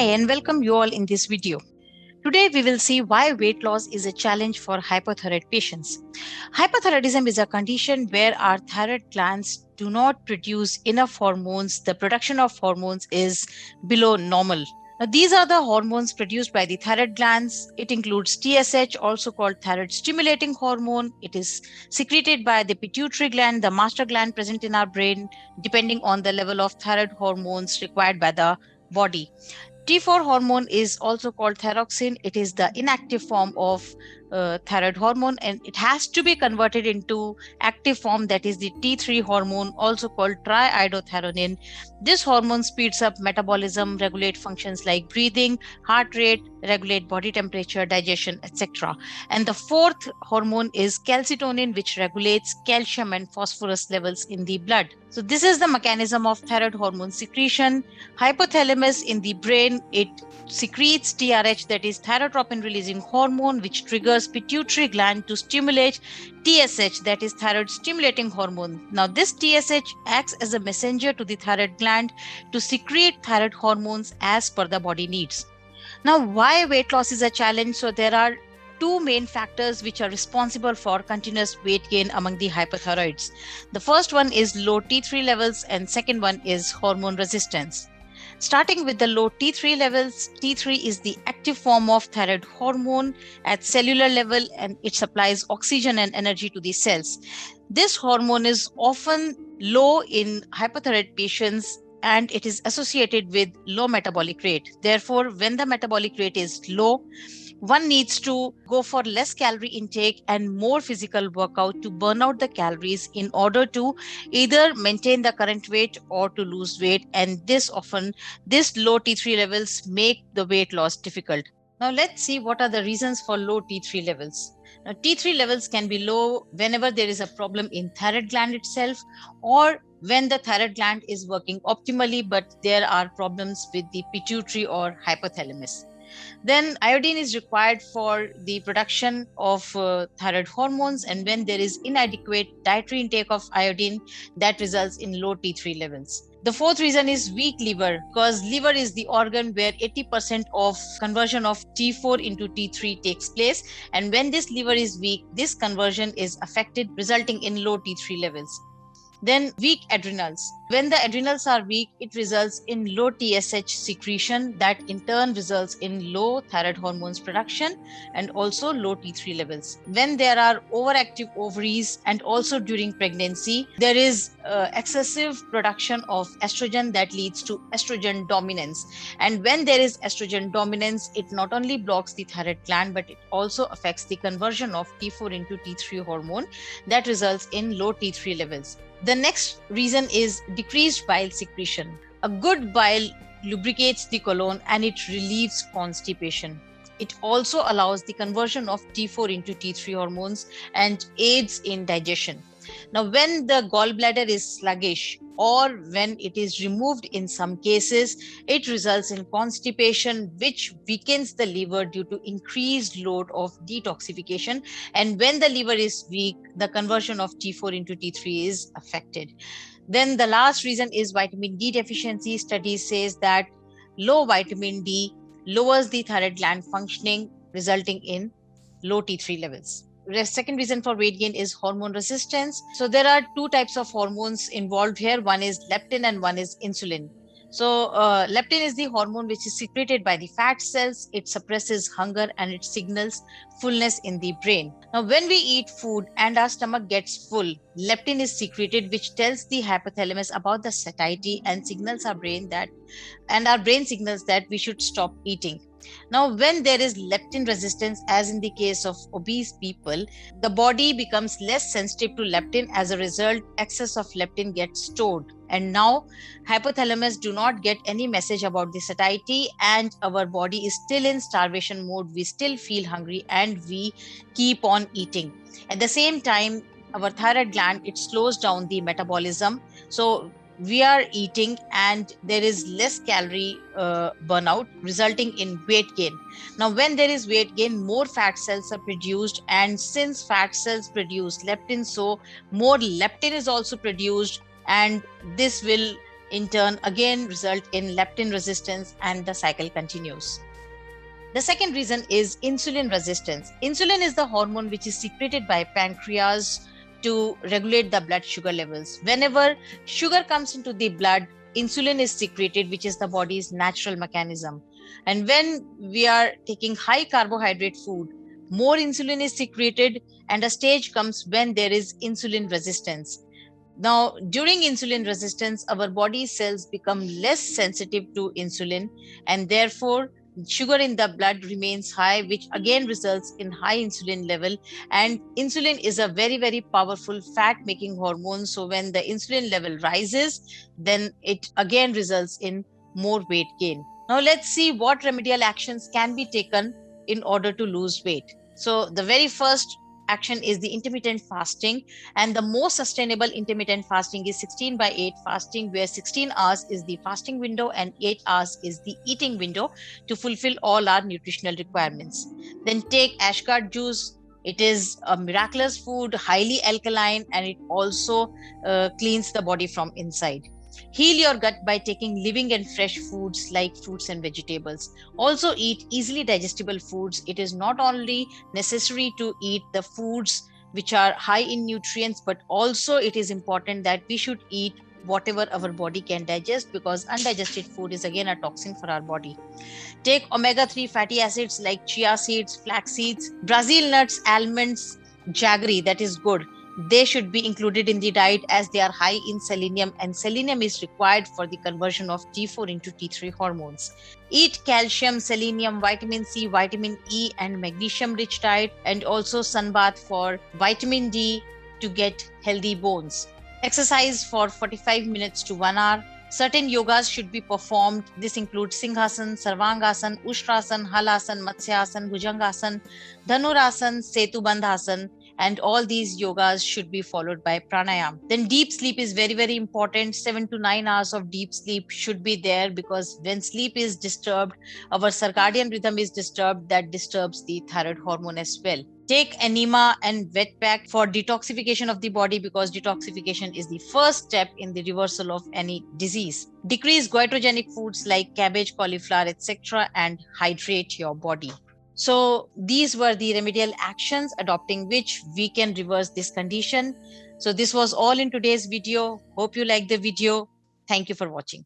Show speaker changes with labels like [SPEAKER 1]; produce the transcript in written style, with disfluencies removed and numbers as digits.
[SPEAKER 1] and welcome you all in this video. Today we will see why weight loss is a challenge for hypothyroid patients. Hypothyroidism is a condition where our thyroid glands do not produce enough hormones. The production of hormones is below normal. Now, these are the hormones produced by the thyroid glands. It includes TSH, also called thyroid stimulating hormone. It is secreted by the pituitary gland, the master gland present in our brain, depending on the level of thyroid hormones required by the body. T4 hormone is also called thyroxine. It is the inactive form of thyroid hormone, and it has to be converted into active form, that is the T3 hormone, also called triiodothyronine. This hormone speeds up metabolism, regulate functions like breathing, heart rate, regulate body temperature, digestion, etc. And the fourth hormone is calcitonin, which regulates calcium and phosphorus levels in the blood. So this is the mechanism of thyroid hormone secretion. Hypothalamus in the brain, it secretes TRH, that is thyrotropin releasing hormone, which triggers pituitary gland to stimulate TSH, that is thyroid stimulating hormone. Now this TSH acts as a messenger to the thyroid gland to secrete thyroid hormones as per the body needs. Now, why weight loss is a challenge? So there are two main factors which are responsible for continuous weight gain among the hypothyroids. The first one is low T3 levels, and second one is hormone resistance. Starting with the low T3 levels, T3 is the active form of thyroid hormone at cellular level, and it supplies oxygen and energy to the cells. This hormone is often low in hypothyroid patients, and it is associated with low metabolic rate. Therefore, when the metabolic rate is low, one needs to go for less calorie intake and more physical workout to burn out the calories in order to either maintain the current weight or to lose weight. And this low T3 levels make the weight loss difficult. Now let's see what are the reasons for low T3 levels. Now, T3 levels can be low whenever there is a problem in thyroid gland itself, or when the thyroid gland is working optimally, but there are problems with the pituitary or hypothalamus. Then iodine is required for the production of thyroid hormones, and when there is inadequate dietary intake of iodine, that results in low T3 levels. The fourth reason is weak liver, because liver is the organ where 80% of conversion of T4 into T3 takes place, and when this liver is weak, this conversion is affected, resulting in low T3 levels. Then weak adrenals. When the adrenals are weak, it results in low TSH secretion, that in turn results in low thyroid hormones production and also low T3 levels. When there are overactive ovaries and also during pregnancy, there is excessive production of estrogen that leads to estrogen dominance. And when there is estrogen dominance, it not only blocks the thyroid gland, but it also affects the conversion of T4 into T3 hormone, that results in low T3 levels. The next reason is decreased bile secretion. A good bile lubricates the colon and it relieves constipation. It also allows the conversion of T4 into T3 hormones and aids in digestion. Now, when the gallbladder is sluggish or when it is removed in some cases, it results in constipation, which weakens the liver due to increased load of detoxification. And when the liver is weak, the conversion of T4 into T3 is affected. Then the last reason is vitamin D deficiency. Studies says that low vitamin D lowers the thyroid gland functioning, resulting in low T3 levels. The second reason for weight gain is hormone resistance. So there are two types of hormones involved here. One is leptin and one is insulin. So leptin is the hormone which is secreted by the fat cells. It suppresses hunger and it signals fullness in the brain. Now, when we eat food and our stomach gets full, leptin is secreted, which tells the hypothalamus about the satiety and signals our brain signals that we should stop eating. Now, when there is leptin resistance, as in the case of obese people, the body becomes less sensitive to leptin. As a result, excess of leptin gets stored. And now hypothalamus do not get any message about the satiety, and our body is still in starvation mode. We still feel hungry and we keep on eating. At the same time, our thyroid gland, it slows down the metabolism. So we are eating and there is less calorie burnout, resulting in weight gain. Now, when there is weight gain, more fat cells are produced, and since fat cells produce leptin, so more leptin is also produced, and this will in turn again result in leptin resistance, and the cycle continues. The second reason is insulin resistance. Insulin is the hormone which is secreted by pancreas to regulate the blood sugar levels. Whenever sugar comes into the blood, insulin is secreted, which is the body's natural mechanism. And when we are taking high carbohydrate food, more insulin is secreted, and a stage comes when there is insulin resistance. Now, during insulin resistance, our body cells become less sensitive to insulin, and therefore sugar in the blood remains high, which again results in high insulin level. And insulin is a very, very powerful fat making hormone. So when the insulin level rises, then it again results in more weight gain. Now let's see what remedial actions can be taken in order to lose weight. So the very first action is the intermittent fasting, and the most sustainable intermittent fasting is 16 by 8 fasting, where 16 hours is the fasting window and 8 hours is the eating window to fulfill all our nutritional requirements. Then take ashgard juice. It is a miraculous food, highly alkaline, and it also cleans the body from inside. Heal your gut by taking living and fresh foods like fruits and vegetables. Also eat easily digestible foods. It is not only necessary to eat the foods which are high in nutrients, but also it is important that we should eat whatever our body can digest, because undigested food is again a toxin for our body. Take omega-3 fatty acids like chia seeds, flax seeds, Brazil nuts, almonds, jaggery, that is good. They should be included in the diet as they are high in selenium, and selenium is required for the conversion of T4 into T3 hormones. Eat calcium, selenium, vitamin C, vitamin E, and magnesium rich diet, and also sunbath for vitamin D to get healthy bones. Exercise for 45 minutes to 1 hour. Certain yogas should be performed. This includes Singhasan, Sarvangasana, Ushtrasan, Halasan, Matsyasan, Bhujangasana, Dhanurasan, Setubandhasan, and all these yogas should be followed by pranayam. Then deep sleep is very, very important. 7 to 9 hours of deep sleep should be there, because when sleep is disturbed, our circadian rhythm is disturbed. That disturbs the thyroid hormone as well. Take enema and wet pack for detoxification of the body, because detoxification is the first step in the reversal of any disease. Decrease goitrogenic foods like cabbage, cauliflower, etc., and hydrate your body. So these were the remedial actions adopting which we can reverse this condition. So this was all in today's video. Hope you liked the video. Thank you for watching.